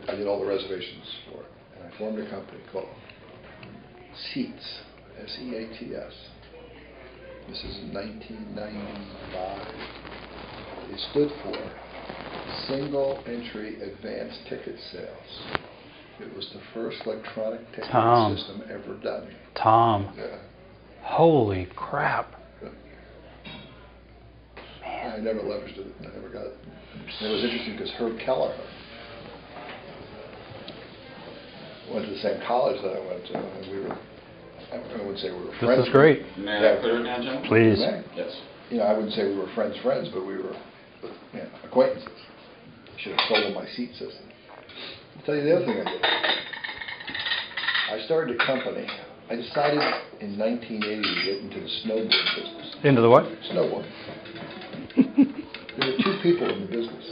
I did all the reservations for it. And I formed a company called Seats, S-E-A-T-S. This is in 1995. It stood for Single Entry Advanced Ticket Sales. It was the first electronic ticketing system ever done. Tom. Yeah. Holy crap. Yeah. Man. I never leveraged it. I never got it. And it was interesting because Herb Kelleher went to the same college that I went to, and we were, I wouldn't say we were friends. This is great. May I clear it now, Jim? Please. Yes. You know, I wouldn't say we were friends, but we were acquaintances. I should have sold him my seat system. I'll tell you the other thing I did. I started a company. I decided in 1980 to get into the snowboard business. Into the what? Snowboard. There were two people in the business.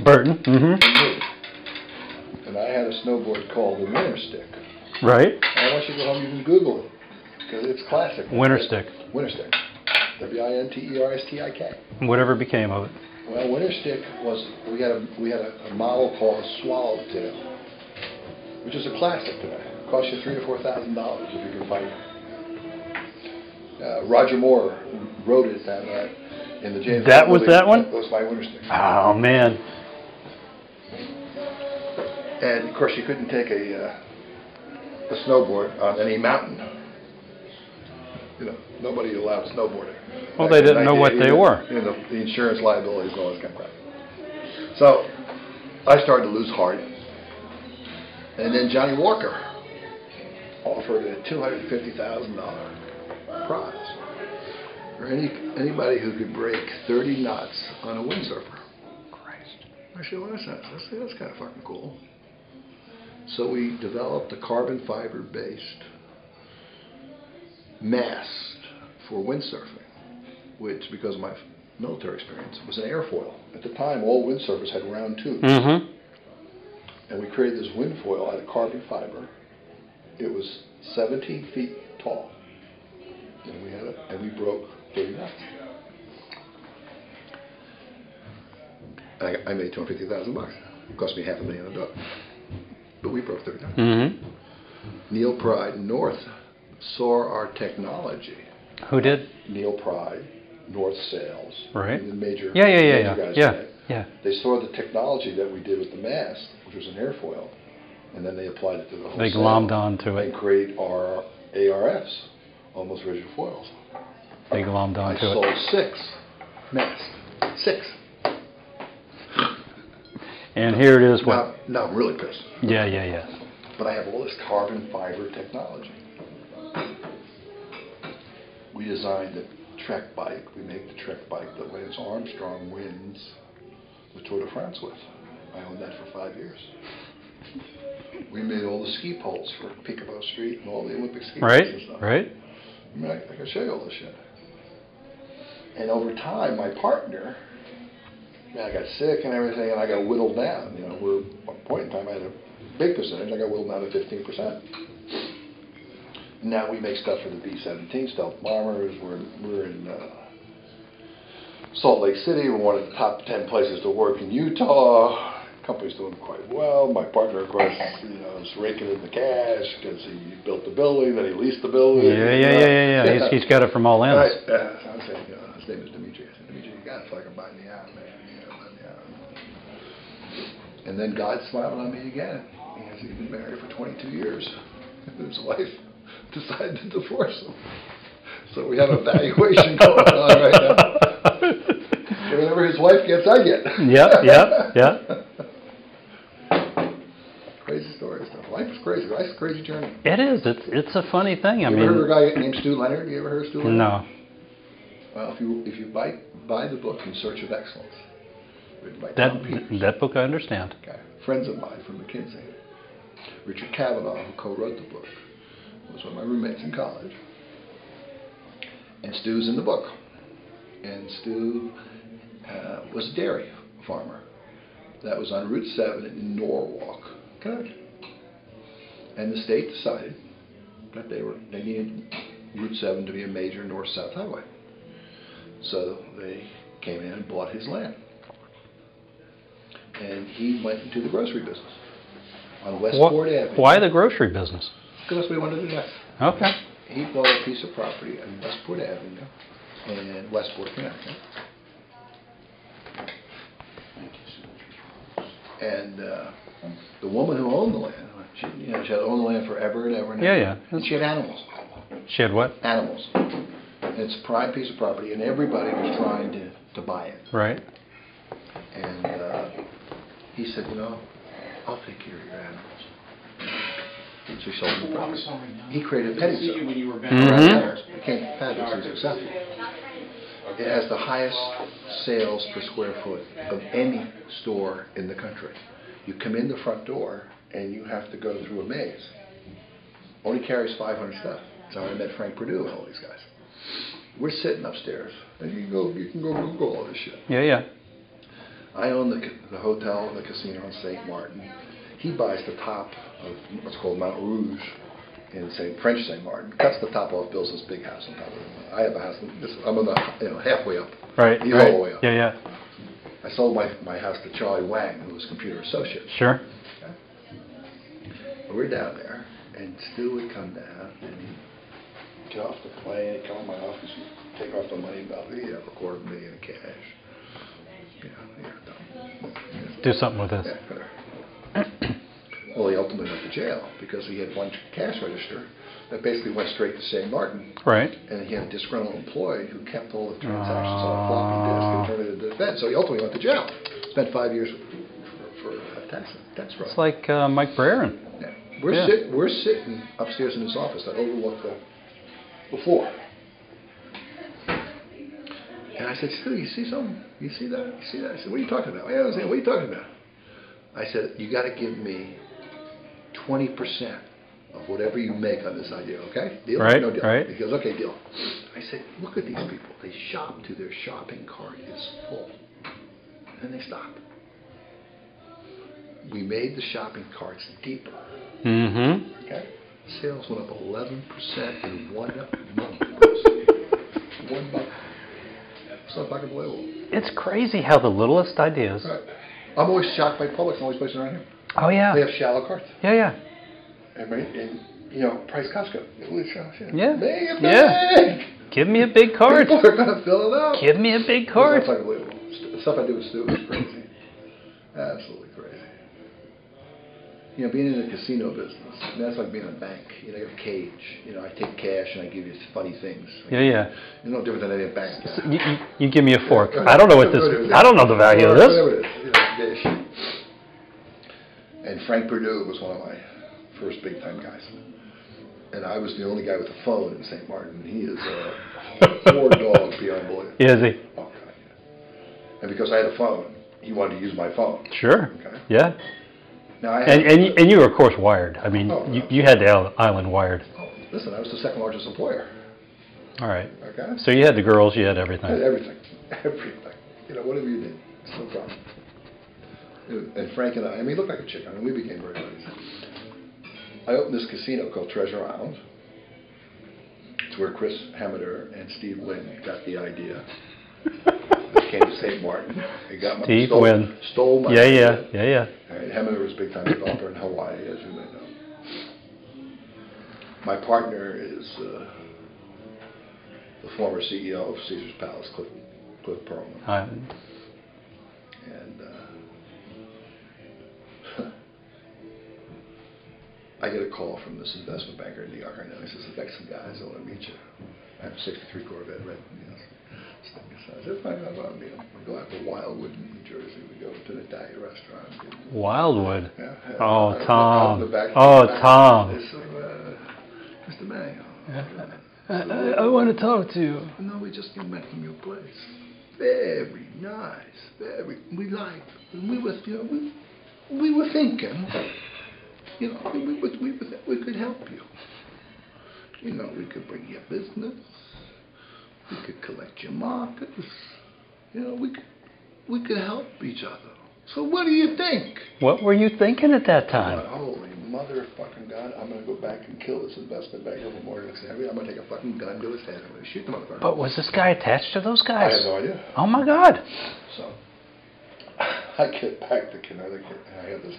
Burton. Mm-hmm. And me. And I had a snowboard called the Winter Stick. Right. And I want you to go home, you can Google it, because it's classic. Winter Stick. Winter Stick. W-I-N-T-E-R-S-T-I-K. Whatever became of it. Well, Winter Stick was, we had a model called a Swallowtail, which is a classic today. It costs you $3,000 or $4,000 if you can find it. Roger Moore wrote it that night in the James. That was that one? That was my Winter Stick. Oh, man. And of course, you couldn't take a snowboard on any mountain. You know, nobody allowed snowboarding. Well, they didn't know what they were. You know, the insurance liabilities and all this kind of crap. So I started to lose heart. And then Johnny Walker offered a $250,000 prize for anybody who could break 30 knots on a windsurfer. Christ. I said, well, that's kind of fucking cool. So we developed a carbon fiber based mast for windsurfing, which, because of my military experience, was an airfoil. At the time, all windsurfers had round tubes. Mm-hmm. And we created this windfoil out of carbon fiber. It was 17 feet tall. And we had it, and we broke 30 knots. I made $250,000. It cost me $500,000 a duck. But we broke 30 knots. Mm-hmm. Neil Pride North saw our technology. Who did? Neil Pride, North Sales. Right. The major Yeah. guys. Yeah. They saw the technology that we did with the mast, which was an airfoil, and then they applied it to the whole They sail glommed onto and it. created our ARFs, almost rigid foils. They glommed onto I sold it. 6 masts. 6. And here it is. What? Now I'm really pissed. Yeah. But I have all this carbon fiber technology. We designed the Trek bike. We make the Trek bike that Lance Armstrong wins the Tour de France with. I owned that for 5 years. We made all the ski poles for Peekaboo Street and all the Olympic ski poles and stuff. Right. I mean, I can show you all this shit. And over time, my partner, I got sick and everything, and I got whittled down. You know, at one point in time, I had a big percentage. I got whittled down to 15%. Now we make stuff for the B-17 stealth bombers. We're in Salt Lake City. We're one of the top 10 places to work in Utah. Company's doing quite well. My partner, of course, is raking in the cash because he built the building, then he leased the building. Yeah. He's got it from all ends. Right. So I'm saying, his name is Dimitri. I said, Dimitri, you got to fucking buy me out, man. Buy me out. And then God smiled on me again. He's been married for 22 years. His wife decided to divorce him. So we have a valuation going on right now. Whatever his wife gets, I get. Yeah. Crazy story stuff. Life is crazy. Life's a crazy journey. It is. It's a funny thing. You ever heard of a guy named Stu Leonard? You ever heard of Stu Leonard? No. Well, if you buy the book In Search of Excellence, written by Tom Peters. That book I understand. Okay. Friends of mine from McKinsey. Richard Kavanaugh, who co-wrote the book, was one of my roommates in college. And Stu's in the book. And Stu was a dairy farmer that was on Route 7 in Norwalk, Connecticut. And the state decided that they needed Route 7 to be a major north-south highway. So they came in and bought his land. and he went into the grocery business on Westport Avenue. Why the grocery business? Because that's what he wanted to do next. Okay. He bought a piece of property on Westport Avenue in Westport, Connecticut. And the woman who owned the land, she had owned the land forever and ever and ever. Yeah. And she had animals. She had what? Animals. And it's a prime piece of property, and everybody was trying to buy it. Right. And he said, I'll take care of your animals. So he sold him the property. He created a petting zoo. Mm-hmm. Became fabulous and successful. It has the highest sales per square foot of any store in the country. You come in the front door and you have to go through a maze. Only carries 500 stuff. That's how I met Frank Perdue and all these guys. We're sitting upstairs, and you can go Google all this shit. Yeah. I own the hotel, the casino in St. Martin. He buys the top of what's called Mount Rouge in French St. Martin. Cuts the top off, builds this big house on top of it. I have a house. I'm on the halfway up. Right. He's all the way up. Yeah. I sold my house to Charlie Wang, who was Computer Associates. Sure. Okay? We're down there, and Stu would come down, and he'd get off the plane, he'd come in my office, and take off the money, about he'd have $250,000 in cash. Do something with this. Yeah, well, he ultimately went to jail because he had one cash register that basically went straight to St. Martin. Right. And he had a disgruntled employee who kept all the transactions on a floppy disk and turned it into defense. So he ultimately went to jail. Spent 5 years for tax fraud. It's like Mike Breran. Yeah. We're sitting upstairs in his office that overlooked the floor. And I said, Stu, you see something? You see that? You see that? I said, what are you talking about? Yeah, I was saying, what are you talking about? I said, you got to give me 20% of whatever you make on this idea, okay? Deal? Right, No deal. right. He goes, okay, deal. I said, look at these people. They shop to their shopping cart is full. And they stop. We made the shopping carts deeper. Mm-hmm. Okay? Sales went up 11% in 1 month. 1 month. It's not fucking believable. It's crazy how the littlest ideas. Right. I'm always shocked by Publix and all these places around here. Oh, yeah. They have shallow carts. Yeah. And price Costco. Yeah. Make it big. Give me a big cart. People are going to fill it up. Give me a big cart. It's unbelievable. The stuff I do with Stu is crazy. Absolutely crazy. Being in the casino business, that's like being in a bank. You have a cage. I take cash and I give you funny things. Yeah. It's no different than any bank. So you give me a fork. I don't know what this. I don't know the value of this. Whatever it is. Dish. And Frank Perdue was one of my first big time guys. And I was the only guy with a phone in St. Martin. He is a poor dog beyond belief. Is he? Oh, God, yeah. And because I had a phone, he wanted to use my phone. Sure. Okay. Yeah. Now I and you were, of course, wired. I mean, you had the island wired. Oh, listen, I was the second largest employer. All right. Okay. So you had the girls, you had everything. I had everything. Whatever you did, it's no problem. And Frank and I he looked like a chick. We became very buddies. I opened this casino called Treasure Island. It's where Chris Hammer and Steve Wynn got the idea. They came to St. Martin. They got Steve Wynn. Stole my idea. Yeah. Hammer was a big time developer in Hawaii, as you may know. My partner is the former CEO of Caesar's Palace, Cliff Perlman. And I get a call from this investment banker in New York right now. He says, I've got some guys that want to meet you. I have a 63 Corvette, red. I said, fine, I want to meet them. We go out to Wildwood in New Jersey. We go to an Italian restaurant. Wildwood? Yeah. Oh, Tom. Tom. They said, Mr. Manuel. I want to talk to you. No, we just came back from your place. Very nice. We liked. We were thinking. We could help you. We could bring you business. We could collect your markets. We could help each other. So what do you think? What were you thinking at that time? Holy motherfucking God, I'm going to go back and kill this investment banker from Morgan Stanley. I'm going to take a fucking gun to his head. I'm going to shoot the motherfucker. But was this guy attached to those guys? I have no idea. Oh, my God. So, I get back to Connecticut, and I have this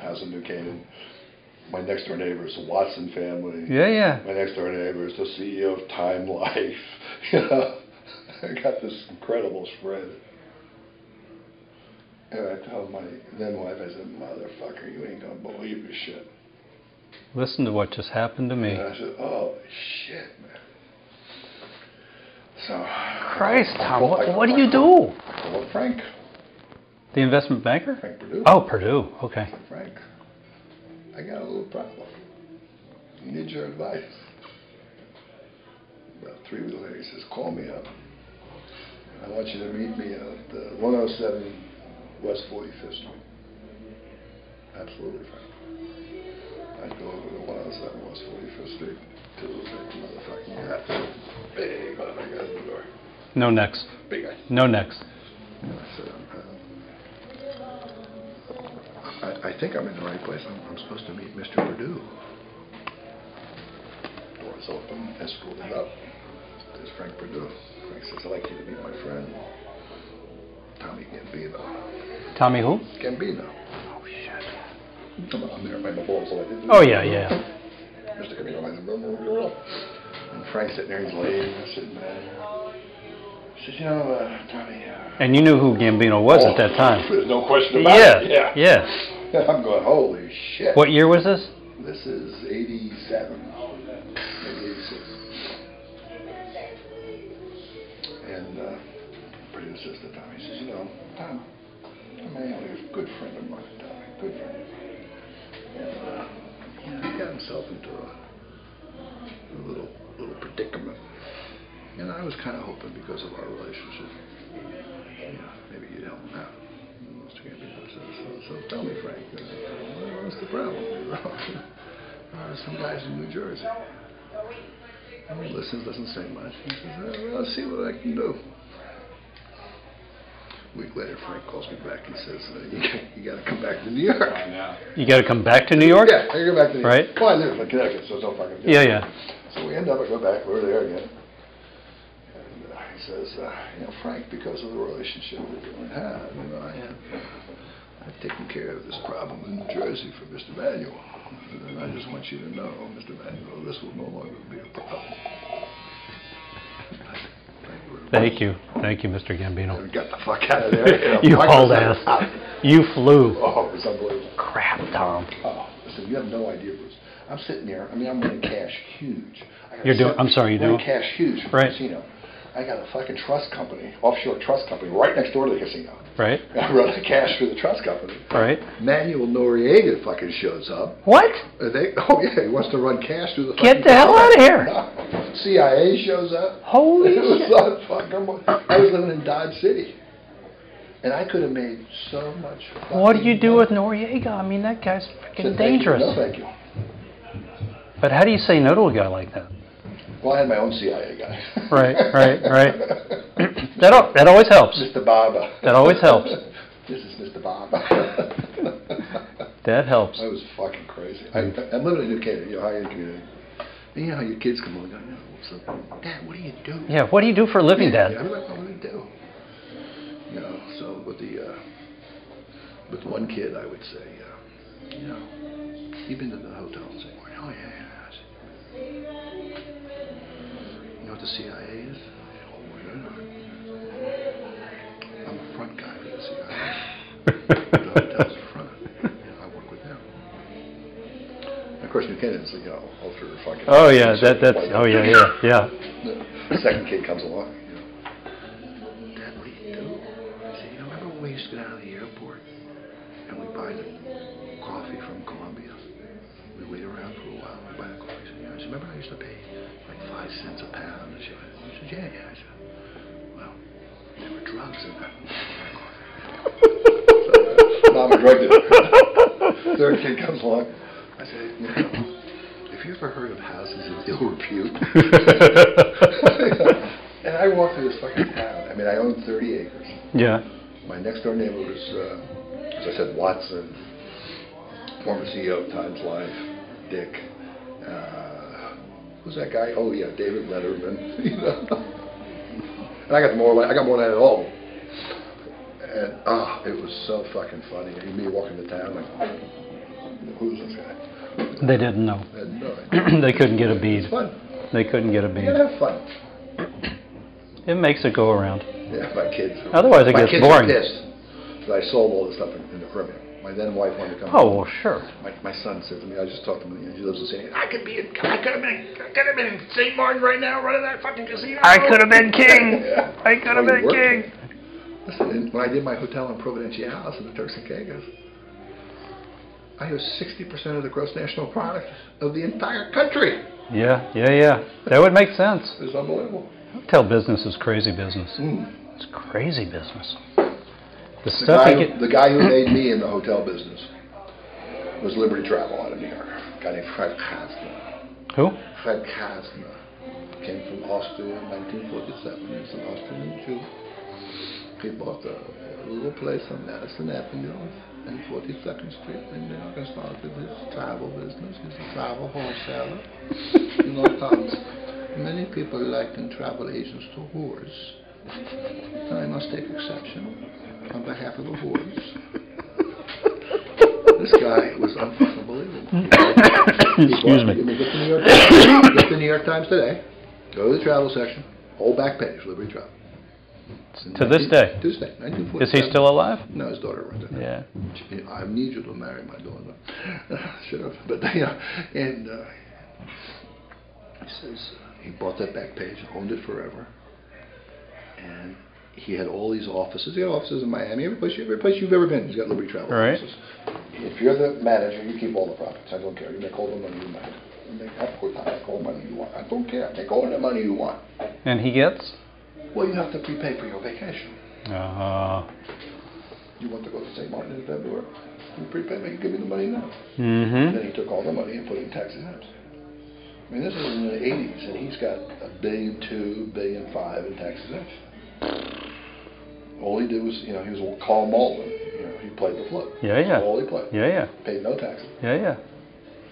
house in New Canaan. My next door neighbor is the Watson family. Yeah, yeah. My next door neighbor is the CEO of Time Life. You know, I got this incredible spread. And I told my then wife, I said, "Motherfucker, you ain't gonna believe this shit." Listen to what just happened to me. And I said, "Oh shit, man." So. Christ, Tom, what do you do? I called Frank. The investment banker? Frank Purdue. Oh, Purdue. Okay. Frank, I got a little problem. I need your advice. About 3 weeks later, he says, "Call me up. I want you to meet me at 107 West 45th Street." Absolutely, Frank. I go over to 107 West 45th Street to the motherfucking guy. Big motherfucker at the door. No next. Big guy. No next. And I said, I think I'm in the right place. I'm supposed to meet Mr. Purdue. Doors open, escorted up. There's Frank Purdue. Frank says, "I'd like you to meet my friend, Tommy Gambino." Tommy who? Gambino. Oh, shit. I'm there by the balls. So I didn't. Oh, yeah, yeah. Mr. Gambino, I said, and Frank's sitting there, he's laying, I'm sitting there. He says, Tommy. And you knew who Gambino was at that time. There's no question about it. Yeah, yeah. I'm going, holy shit. What year was this? This is 87, maybe 86. And Purdue says to Tommy, he says, Tom, Manuel is a good friend of mine, Tommy, good friend of mine. And he got himself into a little predicament. And I was kind of hoping because of our relationship, maybe you'd help him out. Mr. Gambino says, so tell me, Frank, what's the problem? Some guys in New Jersey. And he listens, doesn't say much. He says, well, let's see what I can do. A week later, Frank calls me back. He says, you got to come back to New York. You got to come back to New York? Yeah, I go back to New York. Right. Well, I live in Connecticut, so it's no fucking difference. Yeah. So we end up, I go back, we're there again. And he says, Frank, because of the relationship that you and I have, I've taken care of this problem in New Jersey for Mr. Manuel. And I just want you to know, Mr. Manuel, this will no longer be a problem. Thank you, Mr. Gambino. We got the fuck out of there. You hauled ass. You flew. Oh, it was unbelievable. Crap, Tom. Oh, listen, you have no idea, Bruce. I'm sitting there. I'm winning cash huge. I'm sorry, you're doing cash huge from the casino. I got a fucking trust company, offshore trust company, right next door to the casino. Right. I run the cash through the trust company. Right. Manuel Noriega fucking shows up. What? He wants to run cash through the. Get the hell out of here! CIA shows up. Holy shit! I was living in Dodge City, and I could have made so much. What do you do with Noriega? I mean, that guy's freaking dangerous. No, thank you. But how do you say no to a guy like that? Well, I had my own CIA guy. Right. That always helps. Mr. Baba. That always helps. This is Mr. Baba. That helps. I was fucking crazy. I'm living in New Canaan, high-end community. And you know how your kids come along and go, so, Dad, what do you do? Yeah, what do you do for a living, Dad? Yeah, what do you do? So with one kid, I would say, you've been to the hotel and say, oh, yeah. You know what the CIA is? I'm a front guy for the CIA. The hotel's the front. I work with them. And of course, New Canaan is, ultra fucking. Oh yeah, yeah. The second kid comes along. Dad, what do you do? I said, remember when we used to go down to the airport and we buy the coffee from Colombia? We wait around for a while and we buy the coffee. I said, remember I used to pay like 5 cents a pound? He said, yeah. I said, well, there were drugs in that coffee. So, Mom, a drug dealer. Third kid comes along. I said, have you ever heard of houses of ill repute? And I walked through this fucking town. I mean, I owned 30 acres. Yeah. My next door neighbor was, as I said, Watson, former CEO of Times Life, Dick. Who's that guy? Oh yeah, David Letterman. And I got more than that at all. And it was so fucking funny. Me walking to town, like, who's this guy? They didn't know. They had no idea. They couldn't get a bead. It's fun. They couldn't get a bead. You gotta have fun. It makes it go around. Yeah, my kids. Otherwise, it gets boring. My kids are pissed that I sold all this stuff in the Caribbean. My then wife wanted to come. Oh, well, sure. My son said to me, I just talked to him. He lives in San Diego. I could have been in St. Martin right now, running that fucking casino. I could have been king. I could have been king. Listen, when I did my hotel in Providencia House in the Turks and Caicos, I was 60% of the gross national product of the entire country. Yeah. That would make sense. It was unbelievable. Hotel business is crazy business. It's crazy business. The guy who made me in the hotel business was Liberty Travel out of New York. A guy named Fred Kasner. Who? Fred Kasner. Came from Austria in 1947. He was an Austrian Jew. He bought a little place on Madison Avenue and 42nd Street in New York and started his travel business. He's a travel wholesaler. You know, Tom, many people liken travel agents to whores. And I must take exception on behalf of the whores. This guy was unbelievable. Excuse me. Get the New York Times today. Go to the travel section. Whole back page, Liberty Travel. To this day? To this day, 1947. Is he still alive? No, his daughter runs it. Yeah. I need you to marry my daughter. Should have. But, and he says he bought that back page, owned it forever. And he had all these offices. He had offices in Miami. Every place you've ever been, he's got Liberty Travel offices. If you're the manager, you keep all the profits. I don't care. You make all the money you make. You make all the money you want. I don't care. Make all the money you want. And he gets? Well, you have to prepay for your vacation. You want to go to St. Martin in February? You prepay. You give me the money now. Then he took all the money and put it in tax exempt. I mean, this is in the 80s, and he's got $1.2 billion, $1.5 billion in tax exempt. All he did was, he was Carl Malden. He played the flip. Yeah. That's all he played. Yeah. Paid no taxes. Yeah.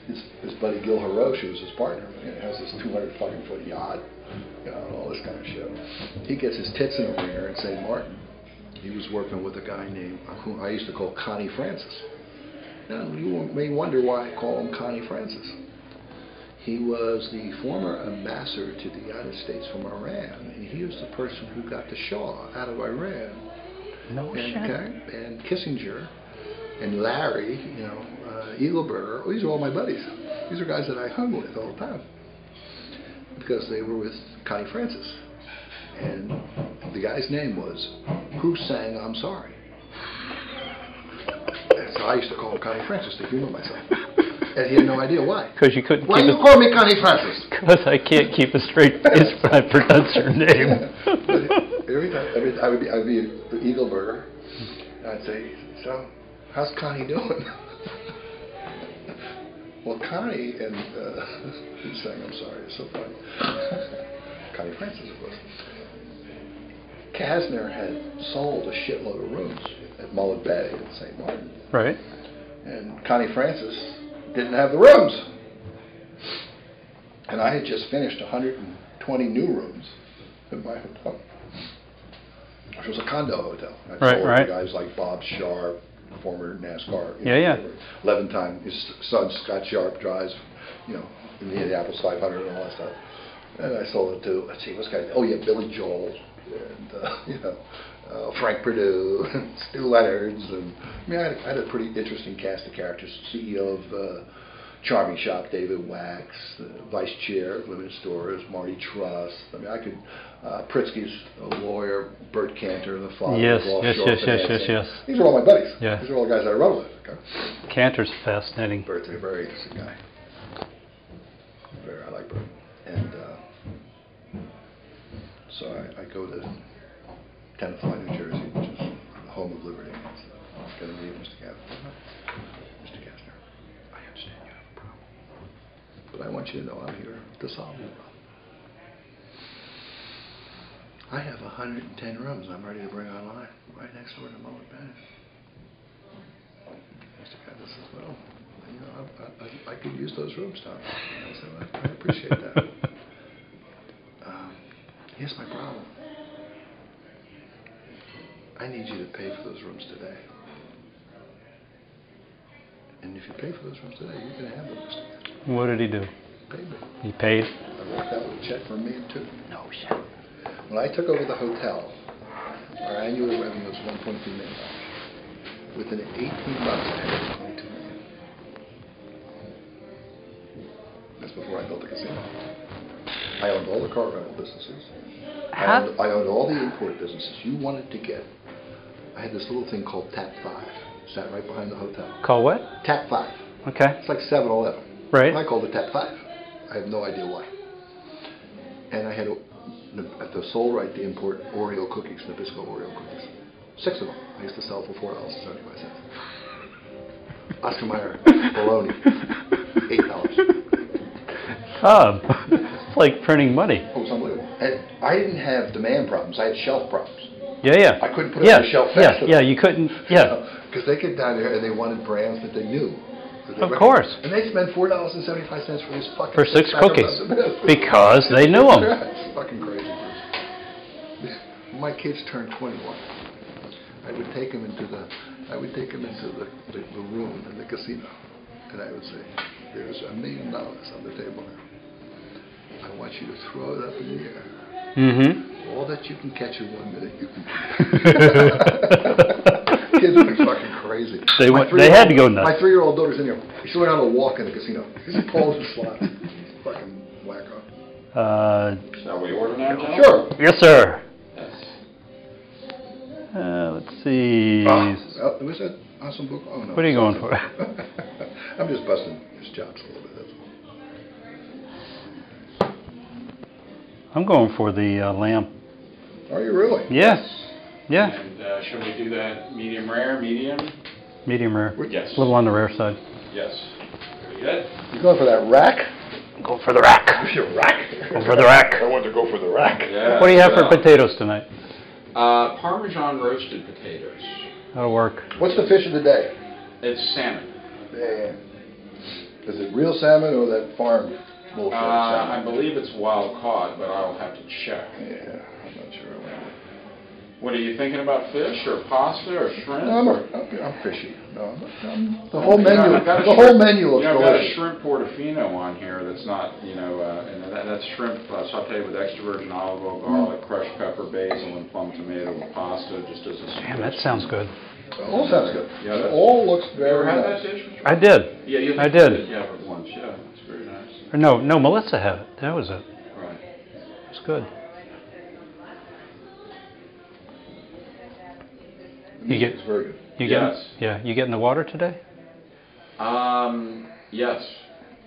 His buddy Gil Hiroshi was his partner. He has this 200-fucking-foot yacht, and all this kind of shit. He gets his tits in a ringer in St. Martin. He was working with a guy named, who I used to call Connie Francis. Now, you may wonder why I call him Connie Francis. He was the former ambassador to the United States from Iran. And he was the person who got the Shah out of Iran. No shit. And Kissinger and Larry, Eagleburger. These are all my buddies. These are guys that I hung with all the time because they were with Connie Francis. And the guy's name was Who Sang I'm Sorry. And so I used to call him Connie Francis to humor myself. And he had no idea why. Because you couldn't. Why do you call me Connie Francis? Because I can't keep a straight face when I pronounce your name. Every time, I would be the Eagleburger. And I'd say, so, how's Connie doing? Well, Connie and who's saying I'm sorry? It's so funny. Connie Francis, of course. Kasner had sold a shitload of rooms at Mullet Bay in St. Martin. Right. And Connie Francis didn't have the rooms. And I had just finished 120 new rooms in my hotel, which was a condo hotel. I Right. Guys like Bob Sharp, former NASCAR. 11-time. His son Scott Sharp drives, in the Indianapolis 500 and all that stuff. And I sold it to, let's see, what's guy? Oh yeah, Billy Joel and Frank Perdue, and Stu Leonards, and I had a pretty interesting cast of characters. CEO of Charming Shop, David Wax, Vice Chair of Limited Stores, Marty Truss. I could Pritzky's a lawyer, Bert Cantor, the father. Yes. These are all my buddies. Yeah. These are all the guys I rode with. Okay? Cantor's fascinating. Bert's a very interesting guy. I like Bert. And so I go to Tenafly, New Jersey, which is the home of liberty. I'm going to meet Mr. Kastner. Mr. Kastner, I understand you have a problem, but I want you to know I'm here to solve your problem. I have 110 rooms I'm ready to bring online right next door to Mullet Bay. Mr. Kastner says, well, I could use those rooms, Tom. And I said, I appreciate that. Here's my problem. I need you to pay pay for those rooms today. And if you pay for those rooms today, you're going to have the rooms today. What did he do? Paid me. He paid? I walked out with a check for $1,200,000. No shit. When I took over the hotel, our annual revenue was $1.2 million. Within 18 months, I had $22 million. That's before I built the casino. I owned all the car rental businesses. I owned all the import businesses. You wanted to get. I had this little thing called Tap 5. Sat right behind the hotel. Call what? Tap 5. Okay. It's like 7-Eleven. Right. I called it Tap 5. I have no idea why. And I had at the sole right to import Oreo cookies, Nabisco Oreo cookies. 6 of them. I used to sell for $4.75. Oscar Mayer bologna, $8. It's like printing money. Oh, it's unbelievable. And I didn't have demand problems. I had shelf problems. Yeah. I couldn't put it on the shelf fast enough. Yeah, you couldn't. Yeah. Because they get down there and they wanted brands that they knew. Of course. And they spend $4.75 for these fucking for 6 cookies because they knew them. It's fucking crazy. When my kids turned 21, I would take them into the room in the casino, and I would say, "There's $1 million on the table now. I want you to throw it up in the air. Mm-hmm. All that you can catch in 1 minute, you can." Kids are fucking crazy. They had to go nuts. My 3-year-old daughter's in here. She learned how to walk in the casino. She's calls and slots. Fucking wacko. Shall we order now, John? Sure. Yes, sir. Yes. Let's see. Was that awesome book? Oh, no. What are you going for? I'm just busting his chops a little bit. That's all. I'm going for the lamb. Are you really? Yes. Yeah. And should we do that medium rare, medium? Medium rare. Yes. A little on the rare side. Yes. Very good. You going for that rack? Go for the rack. Your rack? Go for the rack. I want to go for the rack. Yeah, what do you have for potatoes tonight? Parmesan roasted potatoes. That'll work. What's the fish of the day? It's salmon. Yeah. Is it real salmon or that farm bullshit salmon? I believe it's wild caught, but I'll have to check. Yeah, I'm not sure. What are you thinking about, fish or pasta or shrimp? No, I'm fishy. No, the whole menu. The whole menu looks I've got a delicious. shrimp portofino on here that's not, and that's shrimp sautéed with extra virgin olive oil, garlic, crushed pepper, basil, and plum tomato with pasta, just as a. Damn, that sounds good. It all sounds good. Yeah, it all looks You ever very had nice. that dish before? I did. Yeah, I did. Yeah, for lunch. Yeah, it's very nice. Or no, Melissa had it. That was it. Right. It's good. It's very good. You get in the water today? Yes.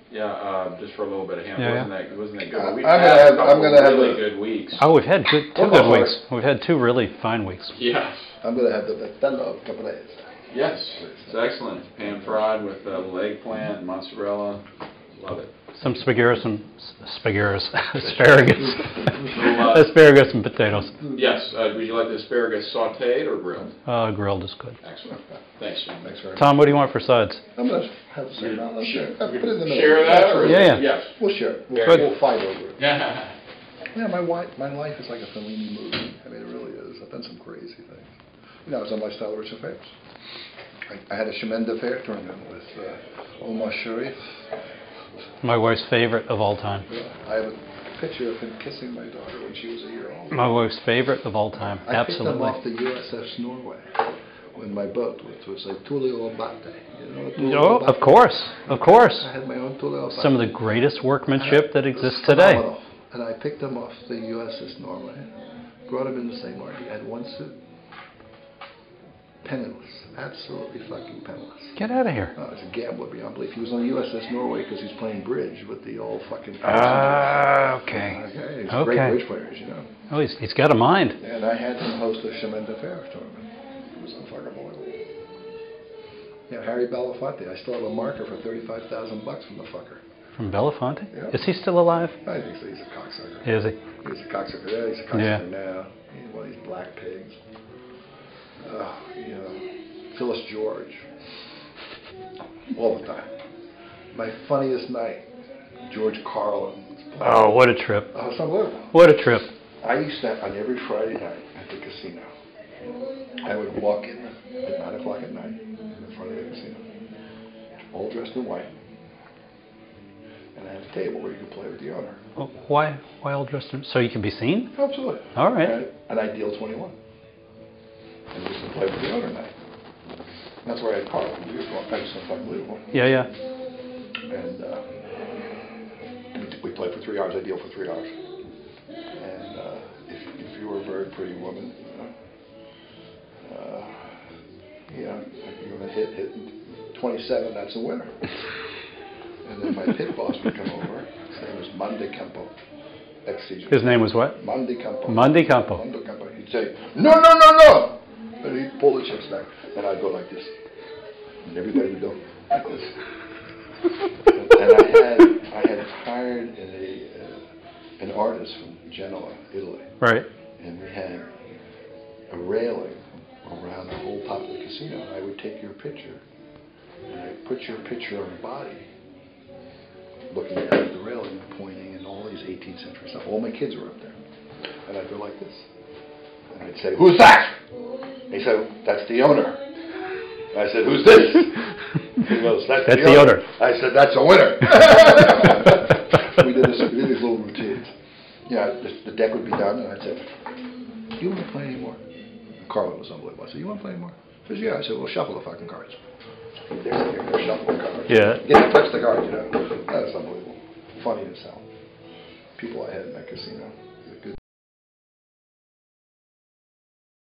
Yeah, just for a little bit of ham. Wasn't that good? We've I'm had gonna have really good weeks. Oh, we've had two good weeks. We've had 2 really fine weeks. Yes. I'm going to have the vitello caprese. Yes. It's excellent. Pan fried with eggplant, mozzarella. Love it. Some asparagus, asparagus and potatoes. Yes. Would you like the asparagus sautéed or grilled? Grilled is good. Excellent. Thanks, John. Thanks very much. Tom, what do you want for sides? I'm going to have the same amount. Let's share. Put it in the middle. Share that? Or Yeah. Yes. We'll share it. Very We'll fight over it. Yeah. Yeah, my life is like a Fellini movie. I mean, it really is. I've done some crazy things. I was on Lifestyle Rich Affairs. I had a chemin de fer tournament with Omar Sharif. My wife's favorite of all time. I have a picture of him kissing my daughter when she was a year old. My wife's favorite of all time. Absolutely. I picked them off the USS Norway when my boat was a Tullio Abate. You know, Oh, of course. I had my own Tullio Abate. Some of the greatest workmanship that exists today. Phenomenal. And I picked them off the USS Norway, brought them in the St. Martin. He had one suit. Penniless. Absolutely fucking penniless. Get out of here. Oh, he's a gambler beyond belief. He was on the USS Norway because he's playing bridge with the old fucking... Okay. He's a great bridge player, as you know. Oh, he's got a mind. And I had him host a chemin de fer tournament. It was unfucking unbelievable. Yeah, Harry Belafonte. I still have a marker for $35,000 from the fucker. From Belafonte? Yeah. is he still alive? I think so. He's a cocksucker. Is he? He's a cocksucker. Yeah, he's a cocksucker now. He's one of these black pigs. Phyllis George. All the time. My funniest night, George Carlin. Oh, what a trip. Oh, it's unbelievable. What a trip. I used to, on every Friday night at the casino, I would walk in at 9 o'clock at night in front of the casino, all dressed in white, and I had a table where you could play with the owner. Well, why all dressed in, so you can be seen? Absolutely. All right. And I deal 21. And we used to play with the owner night. And that's where I had Carl. That's just unbelievable. Yeah, yeah. And we played for 3 hours. I deal for 3 hours. And if you were a very pretty woman, you were going to hit 27, that's a winner. And then my pit boss would come over. His name was Monday Campo. His name was what? Monday Campo. Monday Campo. Monday Campo. He'd say, no, no, no, no! And he'd pull the chips back. And I'd go like this. And everybody would go like this. And I had hired an artist from Genoa, Italy. Right. And we had a railing around the whole top of the casino. And I would take your picture, and I'd put your picture on the body, looking at the railing and pointing, and all these 18th century stuff. All my kids were up there. And I'd go like this. And I'd say, who's that? And he said, that's the owner. And I said, who's this? He goes, that's the owner. I said, that's a winner. we did these little routines. Yeah, the deck would be done, and I'd say, do you want to play anymore? And Carlin was unbelievable. I said, you want to play anymore? He says, yeah. I said, well, shuffle the fucking cards. They're shuffling cards. Yeah. Get to touch the cards, you know. That was unbelievable. Funny as hell. People I had in that casino.